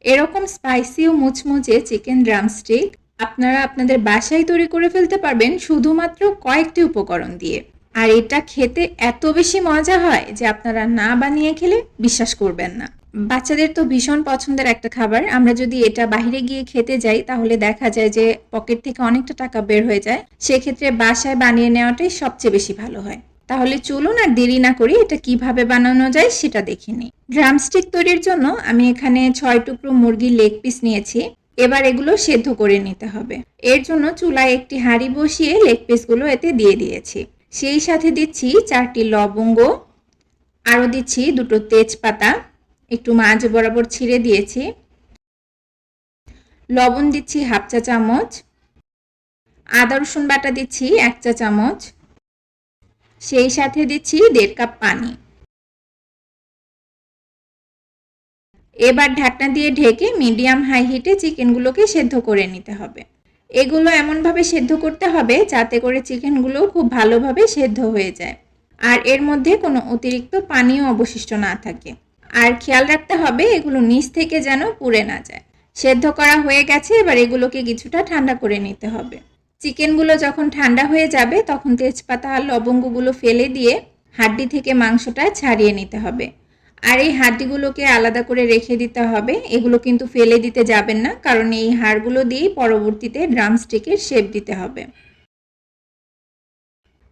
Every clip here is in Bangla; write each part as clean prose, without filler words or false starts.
এরকম স্পাইসি ও মুচমুচে চিকেন ড্রামস্টিক আপনারা আপনাদের বাসায় তৈরি করে ফেলতে পারবেন শুধুমাত্র কয়েকটি উপকরণ দিয়ে। আর এটা খেতে এত বেশি মজা হয় যে আপনারা না বানিয়ে খেলে বিশ্বাস করবেন না। বাচ্চাদের তো ভীষণ পছন্দের একটা খাবার। আমরা যদি এটা বাইরে গিয়ে খেতে যাই তাহলে দেখা যায় যে পকেট থেকে অনেকটা টাকা বের হয়ে যায়। সেক্ষেত্রে বাসায় বানিয়ে নেওয়াটাই সবচেয়ে বেশি ভালো হয়। তাহলে চলুন আর দেরি না করি এটা কিভাবে বানানো যায় সেটা দেখে নিই। ড্রামস্টিক তৈরির জন্য আমি এখানে 6 টুকরো মুরগির লেগ পিস নিয়েছি। এবার এগুলো সেদ্ধ করে নিতে হবে। এর জন্য চুলায় একটি হাঁড়ি বসিয়ে লেগ পিসগুলো এতে দিয়ে দিয়েছি। সেই সাথে দিচ্ছি 4টি লবঙ্গ, আরও দিচ্ছি 2টো তেজপাতা, একটু মাঝ বরাবর ছিঁড়ে দিয়েছি। লবণ দিচ্ছি 1/2 চা চামচ, আদা রসুন বাটা দিচ্ছি 1 চা চামচ, সেই সাথে দিচ্ছি 1.5 কাপ পানি। এবার ঢাকনা দিয়ে ঢেকে মিডিয়াম হাই হিটে চিকেনগুলোকে সেদ্ধ করে নিতে হবে। এগুলো এমনভাবে সেদ্ধ করতে হবে যাতে করে চিকেনগুলো খুব ভালোভাবে সেদ্ধ হয়ে যায় আর এর মধ্যে কোনো অতিরিক্ত পানিও অবশিষ্ট না থাকে। আর খেয়াল রাখতে হবে এগুলো নিচ থেকে যেন পুড়ে না যায়। সেদ্ধ করা হয়ে গেছে, এবার এগুলোকে কিছুটা ঠান্ডা করে নিতে হবে। চিকেনগুলো যখন ঠান্ডা হয়ে যাবে তখন তেজপাতা আর লবঙ্গগুলো ফেলে দিয়ে হাড্ডি থেকে মাংসটা ছাড়িয়ে নিতে হবে। আর এই হাড্ডিগুলোকে আলাদা করে রেখে দিতে হবে। এগুলো কিন্তু ফেলে দিতে যাবেন না, কারণ এই হাড়গুলো দিয়েই পরবর্তীতে ড্রামস্টিকের শেপ দিতে হবে।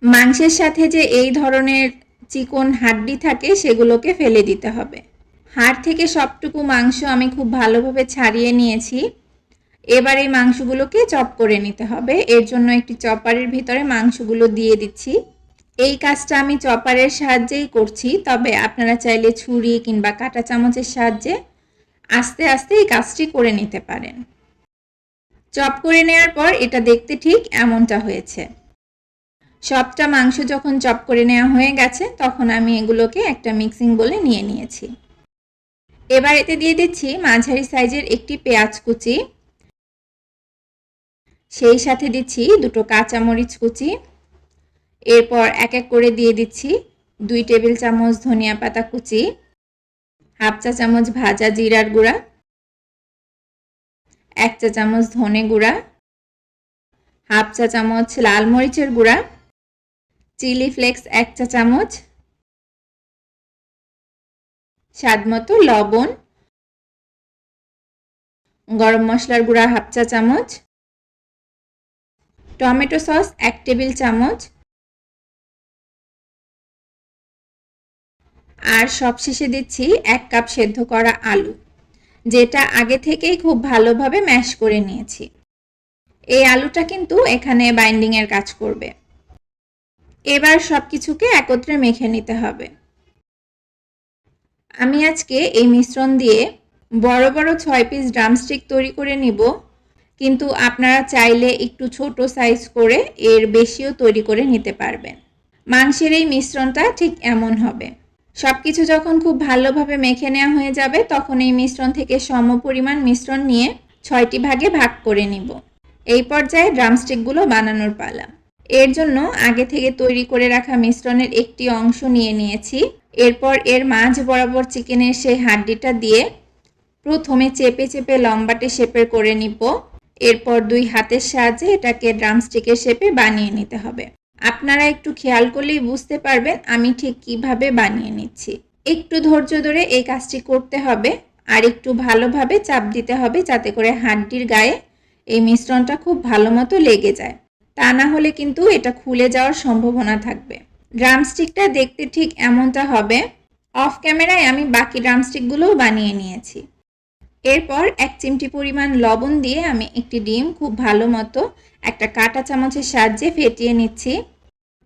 মাংসের সাথে যে এই ধরনের চিকন হাড্ডি থাকে সেগুলোকে ফেলে দিতে হবে। হাড় থেকে সবটুকু মাংস আমি খুব ভালোভাবে ছাড়িয়ে নিয়েছি। এবার এই মাংসগুলোকে চপ করে নিতে হবে। এর জন্য একটি চপারের ভিতরে মাংসগুলো দিয়ে দিচ্ছি। এই কাজটা আমি চপারের সাহায্যেই করছি, তবে আপনারা চাইলে ছুরি কিংবা কাঁটা চামচের সাহায্যে আস্তে আস্তে এই কাজটি করে নিতে পারেন। চপ করে নেওয়ার পর এটা দেখতে ঠিক এমনটা হয়েছে। সবটা মাংস যখন চপ করে নেওয়া হয়ে গেছে তখন আমি এগুলোকে একটা মিক্সিং বোলে নিয়ে নিয়েছি। এবার এতে দিয়ে দিচ্ছি মাঝারি সাইজের একটি পেঁয়াজ কুচি, সেই সাথে দিচ্ছি 2টো কাঁচামরিচ কুচি। এরপর এক এক করে দিয়ে দিচ্ছি 2 টেবিল চামচ ধনিয়া পাতা কুচি, 1/2 চা চামচ ভাজা জিরার গুঁড়া, 1 চা চামচ ধনে গুঁড়া, 1/2 চা চামচ লাল মরিচের গুঁড়া, চিলি ফ্লেক্স 1 চা চামচ, স্বাদমতো লবণ, গরম মশলার গুঁড়া 1/2 চা চামচ, টমেটো সস 1 টেবিল চামচ, আর সবশেষে দিচ্ছি 1 কাপ সেদ্ধ করা আলু, যেটা আগে থেকেই খুব ভালোভাবে ম্যাশ করে নিয়েছি। এই আলুটা কিন্তু এখানে বাইন্ডিং এর কাজ করবে। এবার সবকিছুকে একত্রে মেখে নিতে হবে। আমি আজকে এই মিশ্রণ দিয়ে বড় বড় 6 পিস ড্রামস্টিক তৈরি করে নিব, কিন্তু আপনারা চাইলে একটু ছোট সাইজ করে এর বেশিও তৈরি করে নিতে পারবেন। মাংসের এই মিশ্রণটা ঠিক এমন হবে। সবকিছু যখন খুব ভালোভাবে মেখে নেওয়া হয়ে যাবে তখন এই মিশ্রণ থেকে সমপরিমাণ মিশ্রণ নিয়ে 6টি ভাগে ভাগ করে নিব। এই পর্যায়ে ড্রামস্টিকগুলো বানানোর পালা। এর জন্য আগে থেকে তৈরি করে রাখা মিশ্রণের একটি অংশ নিয়ে নিয়েছি। এরপর এর মাঝ বরাবর চিকেনের সেই হাড্ডিটা দিয়ে প্রথমে চেপে চেপে লম্বাটে শেপের করে নিব। এরপর 2 হাতের সাহায্যে এটাকে ড্রামস্টিকের শেপে বানিয়ে নিতে হবে। আপনারা একটু খেয়াল করলেই বুঝতে পারবেন আমি ঠিক কিভাবে বানিয়ে নিচ্ছি। একটু ধৈর্য ধরে এই কাজটি করতে হবে আর একটু ভালোভাবে চাপ দিতে হবে যাতে করে হাড্ডির গায়ে এই মিশ্রণটা খুব ভালো মতো লেগে যায়। তা না হলে কিন্তু এটা খুলে যাওয়ার সম্ভাবনা থাকবে। ড্রামস্টিকটা দেখতে ঠিক এমনটা হবে। অফ ক্যামেরায় আমি বাকি ড্রামস্টিকগুলোও বানিয়ে নিয়েছি। এরপর 1 চিমটি পরিমাণ লবণ দিয়ে আমি একটি ডিম খুব ভালো মতো একটা কাঁটা চামচের সাহায্যে ফেটিয়ে নিচ্ছি।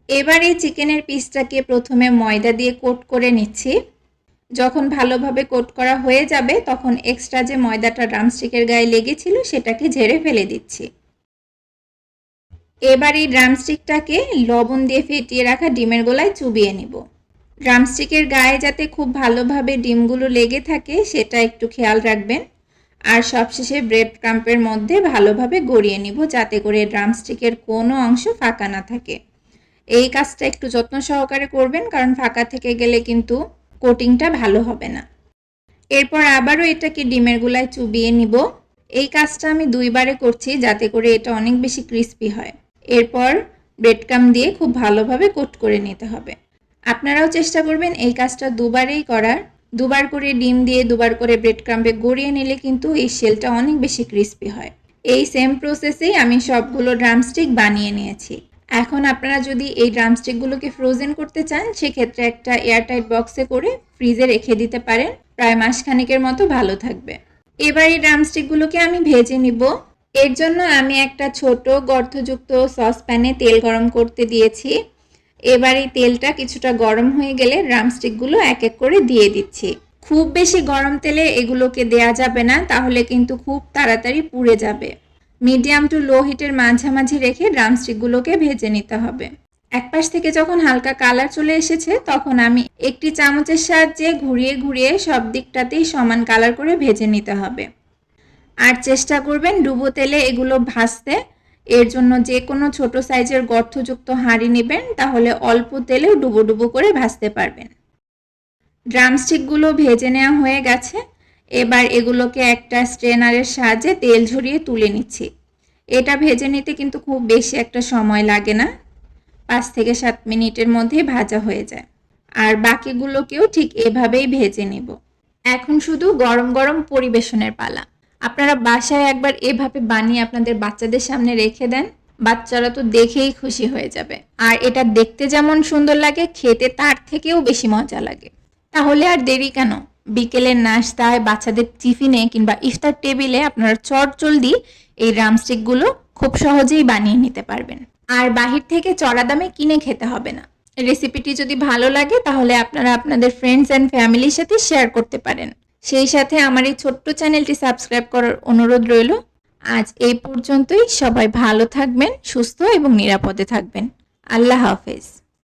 এবার এই চিকেনের পিসটাকে প্রথমে ময়দা দিয়ে কোট করে নিচ্ছি। যখন ভালোভাবে কোট করা হয়ে যাবে তখন এক্সট্রা যে ময়দাটা ড্রামস্টিকের গায়ে লেগেছিল সেটাকে ঝেড়ে ফেলে দিচ্ছি। এবার এই ড্রামস্টিকটাকে লবণ দিয়ে ফেটিয়ে রাখা ডিমের গোলায় চুবিয়ে নিব। ড্রামস্টিকের গায়ে যাতে খুব ভালোভাবে ডিমগুলো লেগে থাকে সেটা একটু খেয়াল রাখবেন। আর সবশেষে ব্রেড ক্রাম্পের মধ্যে ভালোভাবে গড়িয়ে নিব যাতে করে ড্রামস্টিকের কোনো অংশ ফাঁকা না থাকে। এই কাজটা একটু যত্ন সহকারে করবেন, কারণ ফাঁকা থেকে গেলে কিন্তু কোটিংটা ভালো হবে না। এরপর আবারও এটাকে ডিমের গুলায় চুবিয়ে নিব। এই কাজটা আমি 2 বারে করছি যাতে করে এটা অনেক বেশি ক্রিস্পি হয়। এরপর ব্রেড ক্রাম্ব দিয়ে খুব ভালোভাবে কোট করে নিতে হবে। আপনারাও চেষ্টা করবেন এই কাজটা 2 বারেই করার। 2 বার করে ডিম দিয়ে 2 বার করে ব্রেড ক্রাম্বে গড়িয়ে নিলে কিন্তু এই শেলটা অনেক বেশি ক্রিস্পি হয়। এই সেম প্রসেসেই আমি সবগুলো ড্রামস্টিক বানিয়ে নিয়েছি। এখন আপনারা যদি এই ড্রামস্টিকগুলোকে ফ্রোজেন করতে চান সেক্ষেত্রে একটা এয়ারটাইট বক্সে করে ফ্রিজে রেখে দিতে পারেন, প্রায় মাসখানেকের মতো ভালো থাকবে। এবার এই ড্রামস্টিকগুলোকে আমি ভেজে নিব। এর জন্য আমি একটা ছোট গর্তযুক্ত সসপ্যানে তেল গরম করতে দিয়েছি। এবার এই তেলটা কিছুটা গরম হয়ে গেলে ড্রামস্টিকগুলো এক এক করে দিয়ে দিচ্ছি। খুব বেশি গরম তেলে এগুলোকে দেয়া যাবে না, তাহলে কিন্তু খুব তাড়াতাড়ি পুড়ে যাবে। মিডিয়াম টু লো হিটের মাঝামাঝি রেখে ড্রামস্টিকগুলোকে ভেজে নিতে হবে। এক পাশ থেকে যখন হালকা কালার চলে এসেছে তখন আমি একটি চামচের সাহায্যে ঘুরিয়ে ঘুরিয়ে সব দিকটাতেই সমান কালার করে ভেজে নিতে হবে। আর চেষ্টা করবেন ডুবো তেলে এগুলো ভাজতে। এর জন্য যে কোনো ছোট সাইজের গর্তযুক্ত হাঁড়ি নেবেন, তাহলে অল্প তেলেও ডুবো ডুবো করে ভাজতে পারবেন। ড্রামস্টিকগুলো ভেজে নেওয়া হয়ে গেছে। এবার এগুলোকে একটা স্ট্রেনারের সাহায্যে তেল ঝরিয়ে তুলে নিচ্ছি। এটা ভেজে নিতে কিন্তু খুব বেশি একটা সময় লাগে না, 5 থেকে 7 মিনিটের মধ্যেই ভাজা হয়ে যায়। আর বাকিগুলোকেও ঠিক এভাবেই ভেজে নেব। এখন শুধু গরম গরম পরিবেশনের পালা। আপনারা বাসায় একবার এভাবে বানিয়ে আপনাদের বাচ্চাদের সামনে রেখে দেন, বাচ্চারা তো দেখেই খুশি হয়ে যাবে। আর এটা দেখতে যেমন সুন্দর লাগে, খেতে তার থেকেও বেশি মজা লাগে। তাহলে আর দেরি কেন, বিকেলের নাস্তায়, বাচ্চাদের টিফিনে কিংবা ইফতার টেবিলে আপনারা চটজলদি এই ড্রামস্টিকগুলো খুব সহজেই বানিয়ে নিতে পারবেন। আর বাহির থেকে চড়া দামে কিনে খেতে হবে না। রেসিপিটি যদি ভালো লাগে তাহলে আপনারা আপনাদের ফ্রেন্ডস অ্যান্ড ফ্যামিলির সাথে শেয়ার করতে পারেন। সেই সাথে আমার এই ছোট্ট চ্যানেলটি সাবস্ক্রাইব করার অনুরোধ রইল। আজ এই পর্যন্তই। সবাই ভালো থাকবেন, সুস্থ এবং নিরাপদে থাকবেন। আল্লাহ হাফেজ।